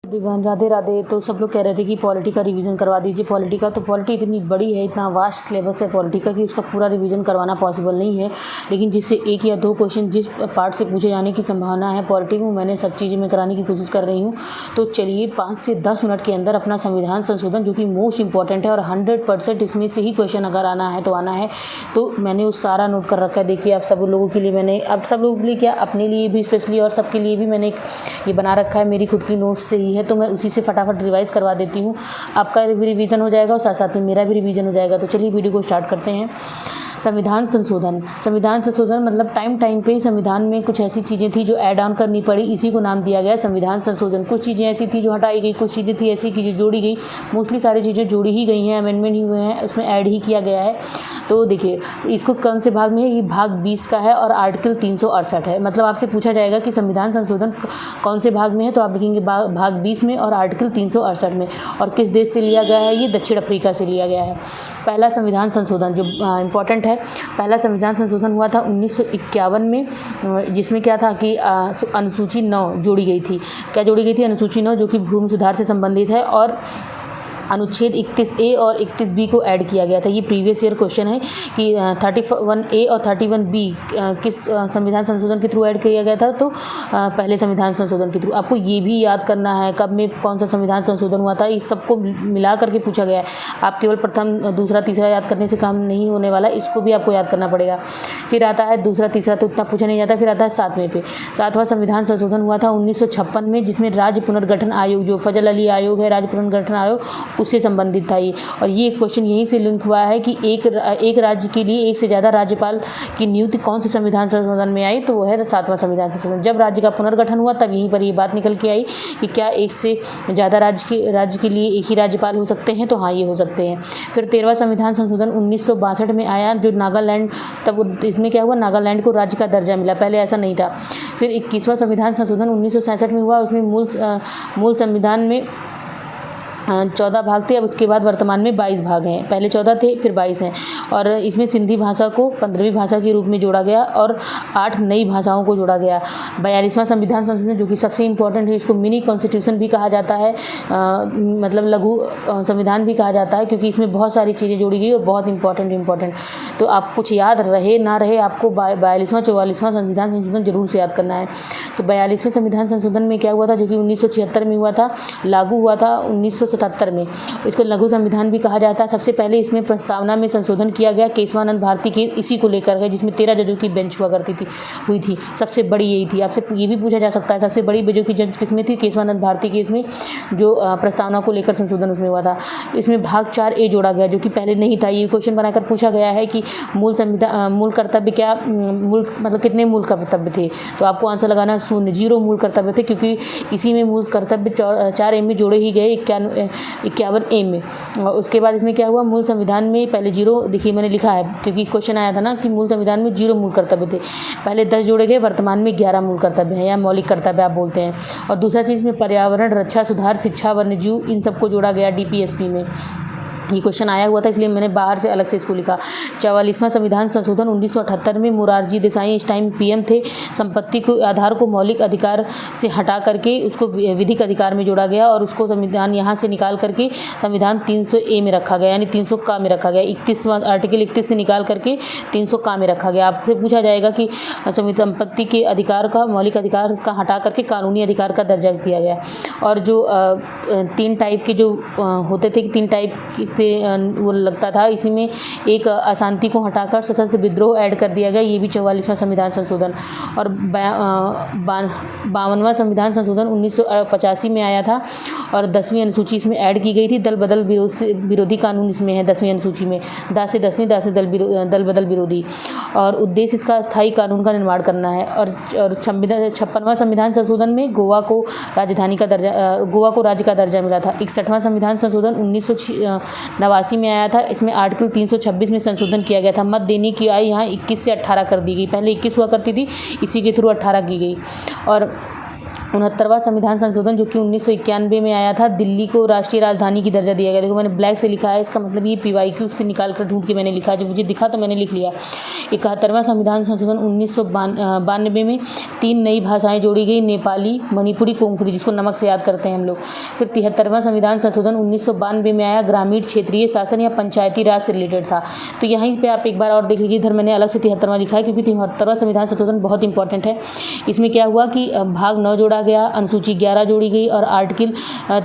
Everyone, Radhe Radhe. तो सब लोग कह रहे थे कि पॉलिटी का रिवीजन करवा दीजिए। पॉलिटी का तो पॉलिटी इतनी बड़ी है, इतना वास्ट सिलेबस है पॉलिटी का कि उसका पूरा रिवीजन करवाना पॉसिबल नहीं है। लेकिन जिससे एक या दो क्वेश्चन जिस पार्ट से पूछे जाने की संभावना है पॉलिटी में, मैंने सब चीज़ें मैं कराने की कोशिश कर रही हूँ। तो चलिए 5 से 10 मिनट के अंदर अपना संविधान संशोधन, जो कि मोस्ट इंपॉर्टेंट है और 100% इसमें से ही क्वेश्चन अगर आना है तो आना है। तो मैंने उस सारा नोट कर रखा है। देखिए आप सब लोगों के लिए मैंने, अब सब लोगों के लिए क्या, अपने लिए भी स्पेशली और सबके लिए भी मैंने एक ये बना रखा है, मेरी खुद की नोट्स से ही है। तो मैं उसी से फटाफट रिवाइज़ करवा देती हूँ। आपका भी रिवीजन हो जाएगा और साथ साथ में मेरा भी रिवीजन हो जाएगा। तो चलिए वीडियो को स्टार्ट करते हैं। संविधान संशोधन मतलब टाइम पे संविधान में कुछ ऐसी चीज़ें थी जो ऐड ऑन करनी पड़ी, इसी को नाम दिया गया संविधान संशोधन। कुछ चीज़ें ऐसी थी जो हटाई गई, कुछ चीज़ें थी ऐसी कि जो जोड़ी गई। मोस्टली सारी चीज़ें जोड़ी ही गई हैं, अमेंडमेंट ही हुए हैं, उसमें ऐड ही किया गया है। तो देखिए इसको कौन से भाग में है, ये भाग 20 का है और आर्टिकल 368 है। मतलब आपसे पूछा जाएगा कि संविधान संशोधन कौन से भाग में है, तो आप लिखेंगे भाग 20 में और आर्टिकल 368 में। और किस देश से लिया गया है, ये दक्षिण अफ्रीका से लिया गया है। पहला संविधान संशोधन जो इम्पोर्टेंट है, पहला संविधान संशोधन हुआ था 1951 में, जिसमें क्या था कि अनुसूची 9 जोड़ी गई थी। क्या जोड़ी गई थी? अनुसूची 9, जो कि भूमि सुधार से संबंधित है, और अनुच्छेद 31A और 31B को ऐड किया गया था। ये प्रीवियस ईयर क्वेश्चन है कि 31A और 31B किस संविधान संशोधन के थ्रू ऐड किया गया था, तो पहले संविधान संशोधन के थ्रू। आपको ये भी याद करना है कब में कौन सा संविधान संशोधन हुआ था, इस सबको मिला करके पूछा गया है। आप केवल प्रथम दूसरा तीसरा याद करने से काम नहीं होने वाला, इसको भी आपको याद करना पड़ेगा। फिर आता है दूसरा तीसरा, तो उतना पूछा नहीं जाता। फिर आता है 7वें पे। 7वां संविधान संशोधन हुआ था 1956 में, जिसमें राज्य पुनर्गठन आयोग, जो फजल अली आयोग है, राज्य पुनर्गठन आयोग, उससे संबंधित था ये। और ये क्वेश्चन यहीं से लिंक हुआ है कि एक राज्य के लिए एक से ज़्यादा राज्यपाल की नियुक्ति कौन से संविधान संशोधन में आई, तो वो है 7वां संविधान संशोधन। जब राज्य का पुनर्गठन हुआ तब यहीं पर ये बात निकल के आई कि क्या एक से ज़्यादा राज्य के लिए एक ही राज्यपाल हो सकते हैं, तो हाँ ये हो सकते हैं। फिर 13वां संविधान संशोधन 1962 में आया, जो नागालैंड, तब इसमें क्या हुआ, नागालैंड को राज्य का दर्जा मिला, पहले ऐसा नहीं था। फिर 21वां संविधान संशोधन 1967 में हुआ, उसमें मूल संविधान में 14 भाग थे। अब उसके बाद वर्तमान में 22 भाग हैं। पहले 14 थे, फिर 22 हैं। और इसमें सिंधी भाषा को 15वीं भाषा के रूप में जोड़ा गया और 8 नई भाषाओं को जोड़ा गया। 42वां संविधान संशोधन, जो कि सबसे इम्पोर्टेंट है, इसको मिनी कॉन्स्टिट्यूशन भी कहा जाता है, मतलब लघु संविधान भी कहा जाता है, क्योंकि इसमें बहुत सारी चीज़ें जोड़ी गई और बहुत इंपॉर्टेंट। तो आप कुछ याद रहे ना रहे, आपको 42वां 44वां संविधान संशोधन जरूर से याद करना है। तो 42वें संविधान संशोधन में क्या हुआ था, जो कि 1976 में हुआ था, लागू हुआ था 1977 में। इसको लघु संविधान भी कहा जाता है। सबसे पहले इसमें प्रस्तावना में संशोधन किया गया केशवानंद भारती के, इसी को लेकर गए, जिसमें 13 जजों की बेंच हुई थी। सबसे बड़ी यही थी। आपसे ये भी पूछा जा सकता है सबसे बड़ी जजों की जज किसमें थी, केशवानंद भारती के इसमें, जो प्रस्तावना को लेकर संशोधन उसमें हुआ था। इसमें भाग 4A जोड़ा गया, जो कि पहले नहीं था। ये क्वेश्चन बनाकर पूछा गया है कि मूल कर्तव्य क्या, मतलब कितने मूल कर्तव्य थे, तो आपको आंसर लगाना 0 मूल कर्तव्य थे, क्योंकि इसी में मूल कर्तव्य 4A में जोड़े ही गए 51A में। और उसके बाद इसमें क्या हुआ, मूल संविधान में पहले 0, देखिए मैंने लिखा है क्योंकि क्वेश्चन आया था ना कि मूल संविधान में 0 मूल कर्तव्य थे। पहले 10 जोड़े गए, वर्तमान में 11 मूल कर्तव्य हैं, या मौलिक कर्तव्य आप बोलते हैं। और दूसरा चीज़ में पर्यावरण रक्षा, सुधार, शिक्षा, वन्यजीव, इन सबको जोड़ा गया DPSP में। ये क्वेश्चन आया हुआ था, इसलिए मैंने बाहर से अलग से इसको लिखा। 44वां संविधान संशोधन 1978 में, मोरारजी देसाई इस टाइम PM थे। संपत्ति को आधार को मौलिक अधिकार से हटा करके उसको विधिक अधिकार में जोड़ा गया, और उसको संविधान यहाँ से निकाल करके संविधान 300A में रखा गया, यानी 300 का में रखा गया। 31वां आर्टिकल 31 से निकाल करके 300 का में रखा गया। आपसे पूछा जाएगा कि संपत्ति के अधिकार का, मौलिक अधिकार का हटा करके कानूनी अधिकार का दर्जा दिया गया। और जो 3 टाइप के जो होते थे, 3 टाइप से वो लगता था, इसी में एक अशांति को हटाकर सशस्त्र विद्रोह ऐड कर दिया गया। ये भी 44वां संविधान संशोधन। और 52वां संविधान संशोधन 1985 में आया था, और 10वीं अनुसूची इसमें ऐड की गई थी। दल बदल विरोधी कानून इसमें है 10वीं अनुसूची में, 10 से 10वीं, 10 से दल बदल विरोधी। और उद्देश्य इसका स्थायी कानून का निर्माण करना है। और 56वां संविधान संशोधन में गोवा को राज्य का दर्जा मिला था। 61वां संविधान संशोधन 1989 में आया था। इसमें आर्टिकल 326 में संशोधन किया गया था। मत देने की आयु यहाँ 21 से 18 कर दी गई। पहले 21 हुआ करती थी, इसी के थ्रू 18 की गई। और 69वां संविधान संशोधन जो कि 1991 में आया था, दिल्ली को राष्ट्रीय राजधानी की दर्जा दिया गया। देखो मैंने ब्लैक से लिखा है, इसका मतलब ये PYQ से निकाल कर ढूंढ के मैंने लिखा, जब मुझे दिखा तो मैंने लिख लिया। 71वां संविधान संशोधन 1992 में 3 नई भाषाएं जोड़ी गई, नेपाली, मणिपुरी, कोंकणी, जिसको नमक से याद करते हैं हम लोग। फिर 73वां संविधान संशोधन 1992 में आया, ग्रामीण क्षेत्रीय शासन या पंचायती राज से रिलेटेड था। तो यहीं पे आप एक बार और देख लीजिए, इधर मैंने अलग से 73वां लिखा है क्योंकि 73वां संविधान संशोधन बहुत इंपॉर्टेंट है। इसमें क्या हुआ कि भाग 9 जोड़ा गया, अनुसूची 11 जोड़ी गई और आर्टिकल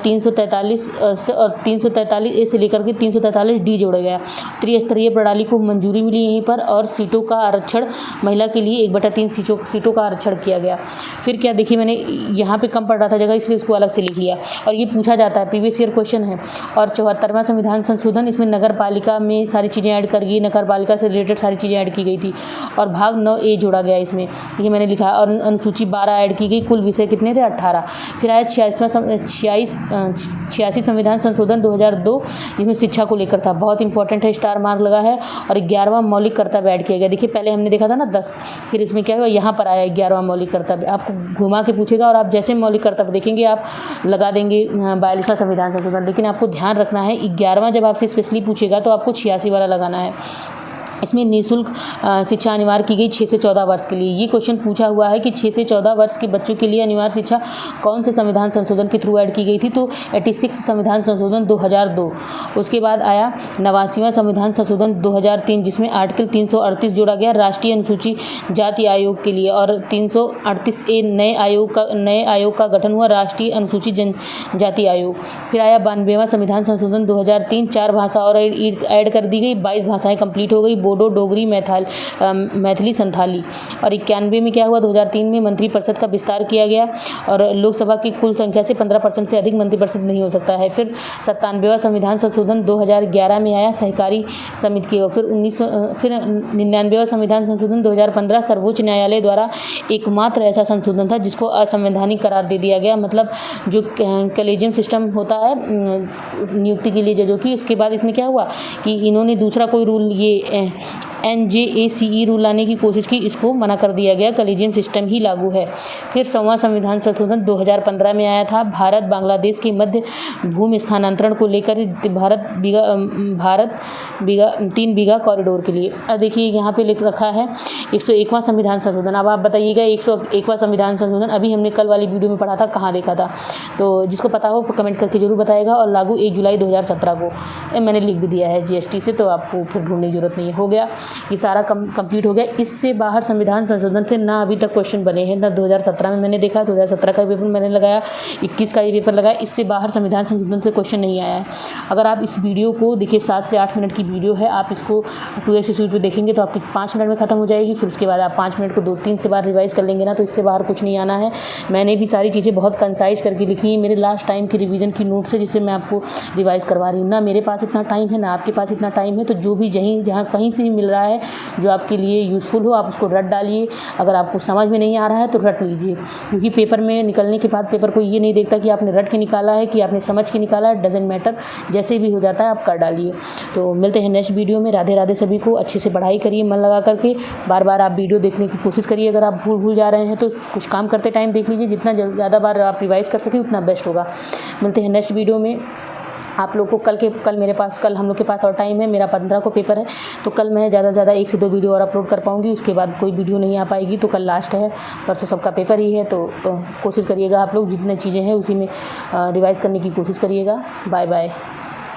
343 और 343A से लेकर के 343D जोड़ा गया। त्रिस्तरीय प्रणाली को मंजूरी मिली यहीं पर, और सीटों का आरक्षण महिला के लिए 1/3 सीटों का आरक्षण किया गया। फिर क्या देखिए, मैंने यहाँ पे कम पड़ रहा था जगह, इसलिए उसको अलग से लिख लिया, और ये पूछा जाता है, प्रीवियस ईयर क्वेश्चन है। और 74वां संविधान संशोधन, इसमें नगर पालिका में सारी चीज़ें ऐड कर गई, नगर पालिका से रिलेटेड सारी चीज़ें ऐड की गई थी, और भाग 9A जोड़ा गया इसमें, ये मैंने लिखा है, और अनुसूची 12 ऐड की गई। कुल विषय कितने थे? 18। फिर आया 86वां संविधान संशोधन 2002, जिसमें शिक्षा को लेकर था, बहुत इंपॉर्टेंट है, स्टार मार्क लगा है। और 11वां मौलिक कर्तव्य ऐड किया गया। देखिए पहले हमने देखा था ना 10, फिर इसमें क्या हुआ, यहाँ पर आया 11वां मौलिक कर्तव्य। आपको घुमा के पूछेगा और आप जैसे मौलिक कर्तव्य देखेंगे आप लगा देंगे 42वां संविधान संशोधन, लेकिन आपको ध्यान रखना है 11वां जब आपसे स्पेशली पूछेगा तो आपको 86 वाला लगाना है। इसमें निःशुल्क शिक्षा अनिवार्य की गई 6 से 14 वर्ष के लिए। ये क्वेश्चन पूछा हुआ है कि 6 से 14 वर्ष के बच्चों के लिए अनिवार्य शिक्षा कौन से संविधान संशोधन के थ्रू ऐड की गई थी, तो 86 संविधान संशोधन 2002। उसके बाद आया 89वां संविधान संशोधन 2003, जिसमें आर्टिकल 338 जोड़ा गया राष्ट्रीय अनुसूची जाति आयोग के लिए, और 338A नए आयोग का गठन हुआ, राष्ट्रीय अनुसूची जनजाति आयोग। फिर आया 92वां संविधान संशोधन 2003, 4 भाषा और ऐड कर दी गई, 22 भाषाएं कंप्लीट हो गई, बोडो, डोगरी, मैथिली, संथाली। और 91 में क्या हुआ, 2003 में मंत्रिपरिषद का विस्तार किया गया, और लोकसभा की कुल संख्या से 15% से अधिक मंत्रिपरिषद नहीं हो सकता है। फिर 97वां संविधान संशोधन 2011 में आया, सहकारी समिति की। फिर 99वां संविधान संशोधन 2015 सर्वोच्च न्यायालय द्वारा एकमात्र ऐसा संशोधन था जिसको असंवैधानिक करार दे दिया गया, मतलब जो कॉलेजियम सिस्टम होता है नियुक्ति के लिए जजों की, उसके बाद इसमें क्या हुआ कि इन्होंने दूसरा कोई रूल, ये NJACE रूल लाने की कोशिश की, इसको मना कर दिया गया, कॉलेजियम सिस्टम ही लागू है। फिर 100वां संविधान संशोधन 2015 में आया था, भारत बांग्लादेश के मध्य भूमि स्थानांतरण को लेकर भारत 3 बीघा कॉरिडोर के लिए। अब देखिए यहाँ पे लिख रखा है 101वां संविधान संशोधन। अब आप बताइएगा 101वां संविधान संशोधन अभी हमने कल वाली वीडियो में पढ़ा था, कहाँ देखा था? तो जिसको पता हो कमेंट करके जरूर बताएगा। और लागू 1 जुलाई 2017 को, मैंने लिख भी दिया है GST से, तो आपको फिर ढूंढने की जरूरत नहीं हो गया, ये सारा कंप्लीट हो गया। इससे बाहर संविधान संशोधन से ना अभी तक क्वेश्चन बने हैं, ना 2017 में मैंने देखा, 2017 का पेपर मैंने लगाया, 21 का ये पेपर लगाया, इससे बाहर संविधान संशोधन से क्वेश्चन नहीं आया है। अगर आप इस वीडियो को देखिए, 7 से 8 मिनट की वीडियो है, आप इसको 2x स्पीड पे देखेंगे तो आपकी 5 मिनट में खत्म हो जाएगी। फिर उसके बाद आप 5 मिनट को 2-3 से बार रिवाइज कर लेंगे ना, तो इससे बाहर कुछ नहीं आना है। मैंने भी सारी चीज़ें बहुत कंसाइज करके लिखी है, मेरे लास्ट टाइम की रिवीजन की नोट्स है, जिसे मैं आपको रिवाइज करवा रही हूँ। ना मेरे पास इतना टाइम है, ना आपके पास इतना टाइम है, तो जो भी जहाँ कहीं से भी मिल रहा है जो आपके लिए यूज़फुल हो, आप उसको रट डालिए। अगर आपको समझ में नहीं आ रहा है तो रट लीजिए, क्योंकि पेपर में निकलने के बाद पेपर को ये नहीं देखता कि आपने रट के निकाला है कि आपने समझ के निकाला है, डजेंट मैटर, जैसे भी हो जाता है आप कर डालिए। तो मिलते हैं नेक्स्ट वीडियो में। राधे राधे सभी को। अच्छे से पढ़ाई करिए मन लगा करके, बार बार आप वीडियो देखने की कोशिश करिए। अगर आप भूल जा रहे हैं तो कुछ काम करते टाइम देख लीजिए, जितना ज़्यादा बार आप रिवाइज कर सकें उतना बेस्ट होगा। मिलते हैं नेक्स्ट वीडियो में। आप लोग को कल हम लोग के पास और टाइम है, मेरा 15 को पेपर है, तो कल मैं ज़्यादा से ज़्यादा 1 से 2 वीडियो और अपलोड कर पाऊँगी, उसके बाद कोई वीडियो नहीं आ पाएगी। तो कल लास्ट है, परसों सबका पेपर ही है, तो कोशिश करिएगा आप लोग जितनी चीज़ें हैं उसी में रिवाइज़ करने की कोशिश करिएगा। Bye bye.